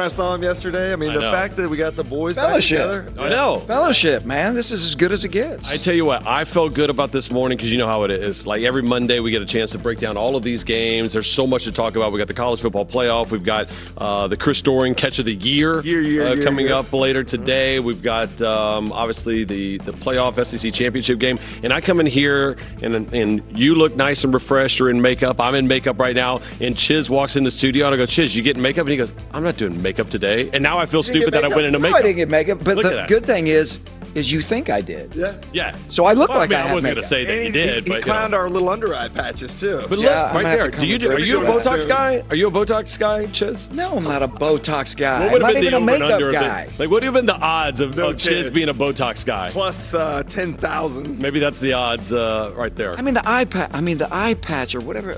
I saw him yesterday. I mean, the fact that we got the boys Fellowship. back together. I know. Fellowship, man. This is as good as it gets. I tell you what, I felt good about this morning because you know how it is. Like every Monday, we get a chance to break down all of these games. There's so much to talk about. We got the college football playoff. We've got the Chris Doering catch of the year coming up later today. We've got obviously the playoff SEC championship game. And I come in here and you look nice and refreshed. You're in makeup. I'm in makeup right now. And Chiz walks in the studio and I go, Chiz, you getting makeup? And he goes, I'm not doing makeup today. And now I feel stupid that I went into makeup. No, I didn't get makeup. But Look the good thing is you think I did. Yeah. So I look like I I had wasn't going makeup. to say that And you did. He but, clowned our little under eye patches, too. But look, Yeah, right I'm there. gonna have to Are you a come with Botox that guy? Are you a Botox guy, Chiz? No, I'm not a Botox guy. What I'm would not have been even the a over and makeup under of guy. it? Like, what would have been the odds of Chiz kidding. being a Botox guy? Plus 10,000. Maybe that's the odds right there. I mean, the eye patch or whatever.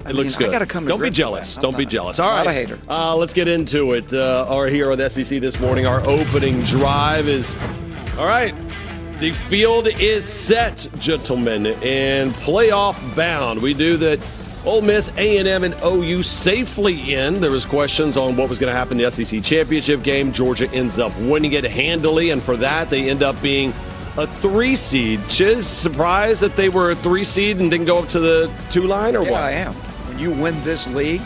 It looks good. I got to come to Don't be grips with jealous. that. Don't be jealous. All I'm right. not a hater. Let's get into it. Our here on the SEC this morning, our opening drive is, all right, the field is set, gentlemen, and playoff bound. We do that. Ole Miss, A&M, and OU safely in. There was questions on what was going to happen in the SEC championship game. Georgia ends up winning it handily, and for that, they end up being a 3 seed. Chiz, surprised that they were a 3 seed and didn't go up to the 2 line, or Yeah, what? I am. When you win this league,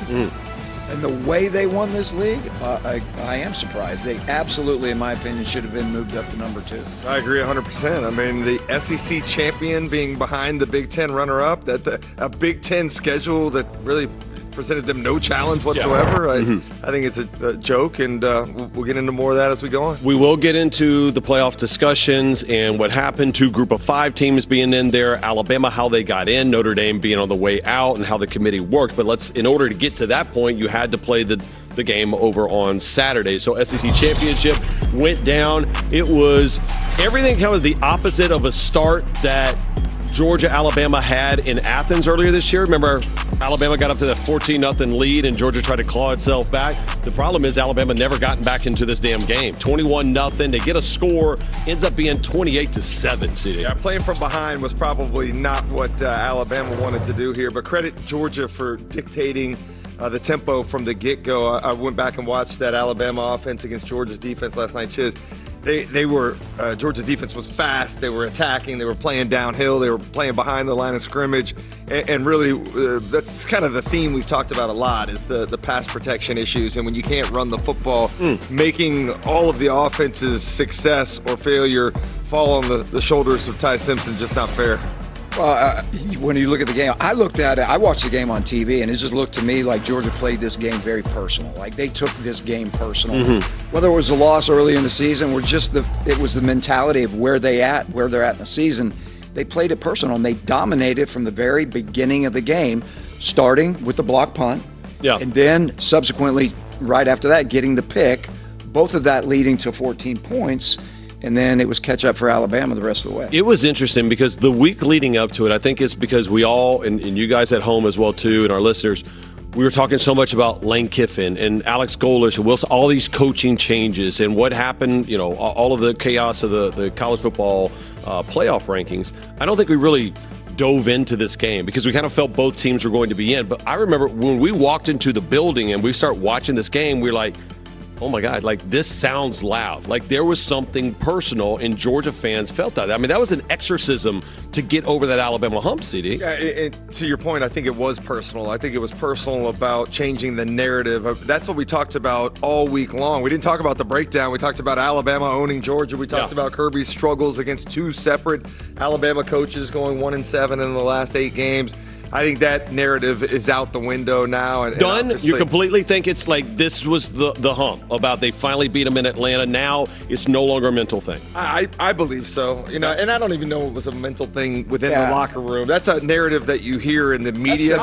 and the way they won this league, I am surprised. They absolutely, in my opinion, should have been moved up to number 2. I agree 100%. I mean, the SEC champion being behind the Big Ten runner-up, a Big Ten schedule that really presented them no challenge whatsoever. I think it's a joke, and we'll get into more of that as we go on. We will get into the playoff discussions and what happened to Group of 5 teams being in there, Alabama, how they got in, Notre Dame being on the way out, and how the committee worked. But in order to get to that point, you had to play the game over on Saturday. So SEC championship went down. It was everything kind of the opposite of a start that Georgia, Alabama had in Athens earlier this year. Remember, Alabama got up to that 14-0 lead, and Georgia tried to claw itself back. The problem is Alabama never gotten back into this damn game. 21-0. They get a score, ends up being 28-7, CD. Yeah, playing from behind was probably not what Alabama wanted to do here, but credit Georgia for dictating the tempo from the get-go. I went back and watched that Alabama offense against Georgia's defense last night, Chiz. They were Georgia's defense was fast. They were attacking. They were playing downhill. They were playing behind the line of scrimmage, and really that's kind of the theme we've talked about a lot is the pass protection issues. And when you can't run the football, making all of the offense's success or failure fall on the shoulders of Ty Simpson just not fair. Well, when you look at the game, I looked at it. I watched the game on TV, and it just looked to me like Georgia played this game very personal. Like they took this game personal. Whether it was a loss early in the season or just it was the mentality of where they're at in the season. They played it personal, and they dominated from the very beginning of the game, starting with the block punt, and then subsequently, right after that, getting the pick. Both of that leading to 14 points. And then it was catch up for Alabama the rest of the way. It was interesting because the week leading up to it, I think it's because we all, and you guys at home as well too, and our listeners, we were talking so much about Lane Kiffin and Alex Golesh and Wilson, all these coaching changes and what happened, all of the chaos of the college football playoff rankings. I don't think we really dove into this game because we kind of felt both teams were going to be in. But I remember when we walked into the building and we start watching this game, we were like, oh my God, like this sounds loud. Like there was something personal, and Georgia fans felt that. I mean, that was an exorcism to get over that Alabama hump, CD. Yeah, to your point, I think it was personal. I think it was personal about changing the narrative. That's what we talked about all week long. We didn't talk about the breakdown. We talked about Alabama owning Georgia. We talked about Kirby's struggles against 2 separate Alabama coaches going 1-7 in the last 8 games. I think that narrative is out the window now. And done? You completely think it's like this was the hump about they finally beat them in Atlanta. Now it's no longer a mental thing. I believe so. And I don't even know it was a mental thing within the locker room. That's a narrative that you hear in the media.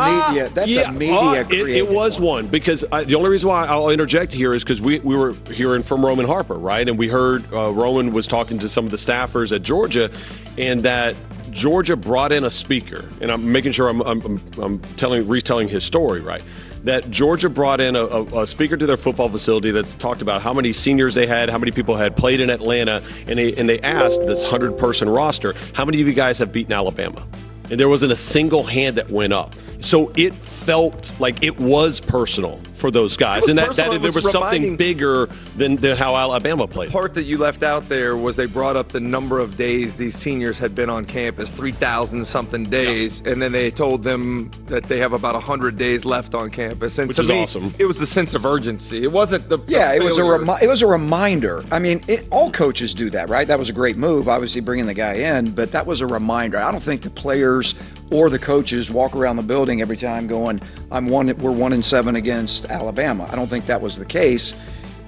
That's a media created it was one because the only reason why I'll interject here is because we were hearing from Roman Harper, right? And we heard Roman was talking to some of the staffers at Georgia, and that Georgia brought in a speaker, and I'm making sure I'm retelling his story right. That Georgia brought in a speaker to their football facility that talked about how many seniors they had, how many people had played in Atlanta, and they asked this 100-person roster, how many of you guys have beaten Alabama? and there wasn't a single hand that went up. So it felt like it was personal for those guys, and that there was something bigger than how Alabama played. The part that you left out there was they brought up the number of days these seniors had been on campus, 3,000-something days, and then they told them that they have about 100 days left on campus. And which to is me, awesome. It was the sense of urgency. It wasn't the it was a reminder. I mean, all coaches do that, right? That was a great move, obviously bringing the guy in, but that was a reminder. I don't think the players or the coaches walk around the building every time going, we're 1-7 against Alabama. I don't think that was the case,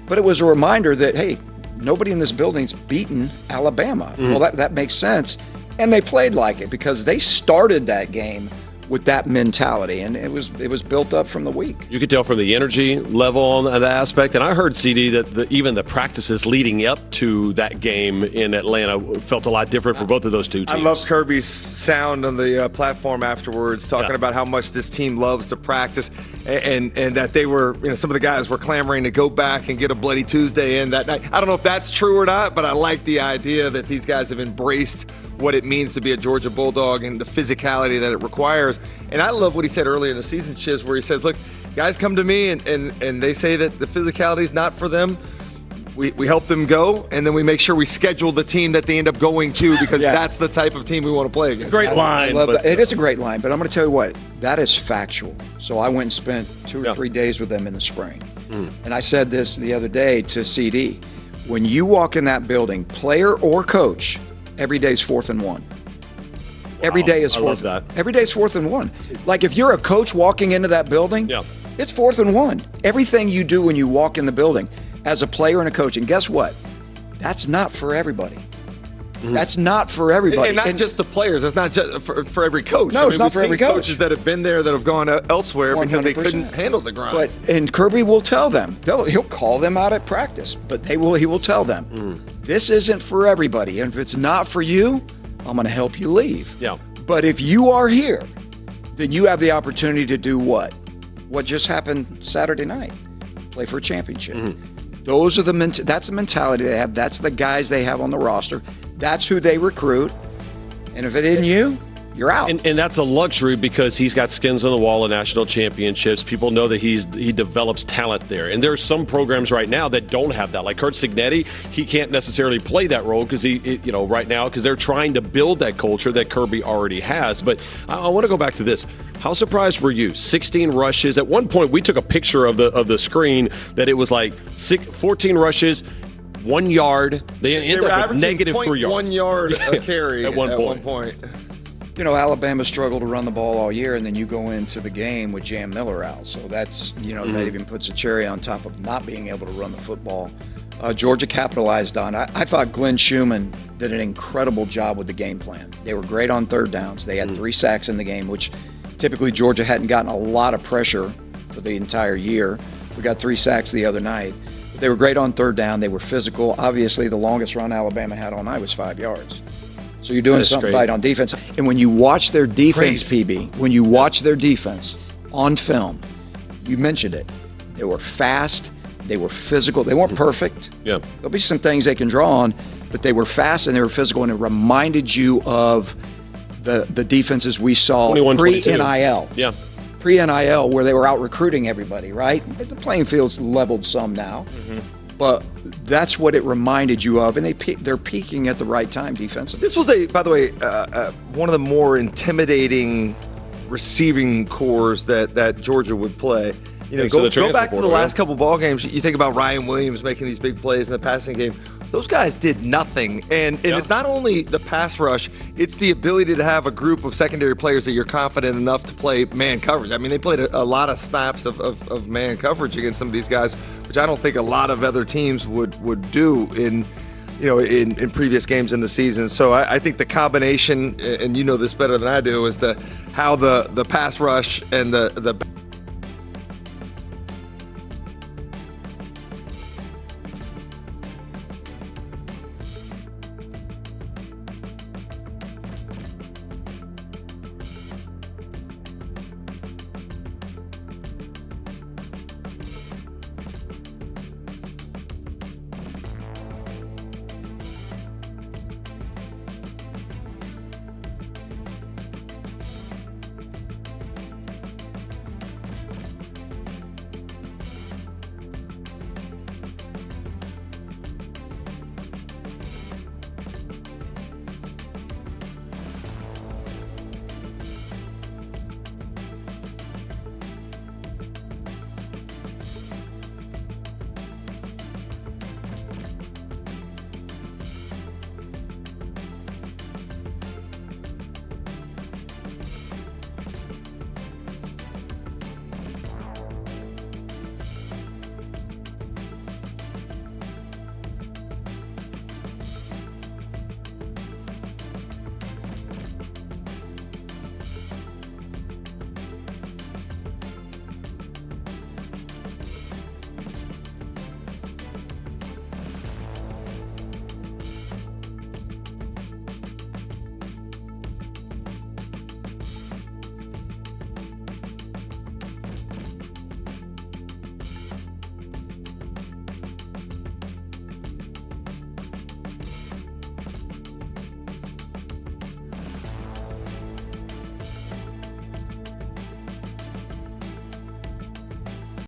but it was a reminder that, hey, nobody in this building's beaten Alabama. Well, that makes sense. And they played like it because they started that game with that mentality, and it was built up from the week. You could tell from the energy level on that aspect, and I heard, CD, that even the practices leading up to that game in Atlanta felt a lot different for both of those two teams. I love Kirby's sound on the platform afterwards, talking about how much this team loves to practice, and that they were, some of the guys were clamoring to go back and get a Bloody Tuesday in that night. I don't know if that's true or not, but I like the idea that these guys have embraced what it means to be a Georgia Bulldog and the physicality that it requires. And I love what he said earlier in the season, Chiz, where he says, look, guys come to me and they say that the physicality is not for them. We help them go, and then we make sure we schedule the team that they end up going to, because that's the type of team we want to play against. Great line. It is a great line, but I'm going to tell you what, that is factual. So I went and spent 2 or 3 days with them in the spring. And I said this the other day to CD. When you walk in that building, player or coach, every day is 4th and 1. Every day is 4th. I love that. Every day is 4th and 1. Like if you're a coach walking into that building, it's 4th and 1. Everything you do when you walk in the building as a player and a coach, and guess what? That's not for everybody. That's not for everybody. And not just the players. That's not just for every coach. No, it's not for every coach. Coaches that have been there that have gone elsewhere 100%. Because they couldn't handle the grind. And Kirby will tell them. He'll call them out at practice, but he will tell them, this isn't for everybody. And if it's not for you, I'm going to help you leave. Yeah. But if you are here, then you have the opportunity to do what? What just happened Saturday night? Play for a championship. Those are that's the mentality they have. That's the guys they have on the roster. That's who they recruit. And if it isn't you, you're out. And that's a luxury because he's got skins on the wall in national championships. People know that he develops talent there. And there are some programs right now that don't have that. Like Curt Cignetti, he can't necessarily play that role because right now, because they're trying to build that culture that Kirby already has. But I want to go back to this. How surprised were you? 16 rushes. At one point, we took a picture of the screen that it was like 14 rushes, 1 yard. They ended up with negative 3 yards. 1 yard a carry at one point. Alabama struggled to run the ball all year, and then you go into the game with Jam Miller out. So that's, that even puts a cherry on top of not being able to run the football. Georgia capitalized on it. I thought Glenn Schumann did an incredible job with the game plan. They were great on third downs. They had 3 sacks in the game, which typically Georgia hadn't gotten a lot of pressure for the entire year. We got 3 sacks the other night. But they were great on third down. They were physical. Obviously, the longest run Alabama had all night was 5 yards. So you're doing something right on defense. And when you watch their defense, PB, when you watch their defense on film, you mentioned it. They were fast. They were physical. They weren't perfect. Yeah. There'll be some things they can draw on, but they were fast and they were physical, and it reminded you of the defenses we saw pre-NIL. Yeah. Pre-NIL, where they were out recruiting everybody, right? The playing field's leveled some now. But that's what it reminded you of, and they're peaking at the right time defensively. This was, by the way, one of the more intimidating receiving cores that Georgia would play. Go back to the last couple ball games. You think about Ryan Williams making these big plays in the passing game. Those guys did nothing. And it's not only the pass rush, it's the ability to have a group of secondary players that you're confident enough to play man coverage. I mean, they played a lot of snaps of man coverage against some of these guys, which I don't think a lot of other teams would do in previous games in the season. So I think the combination, and you know this better than I do, is how the pass rush and the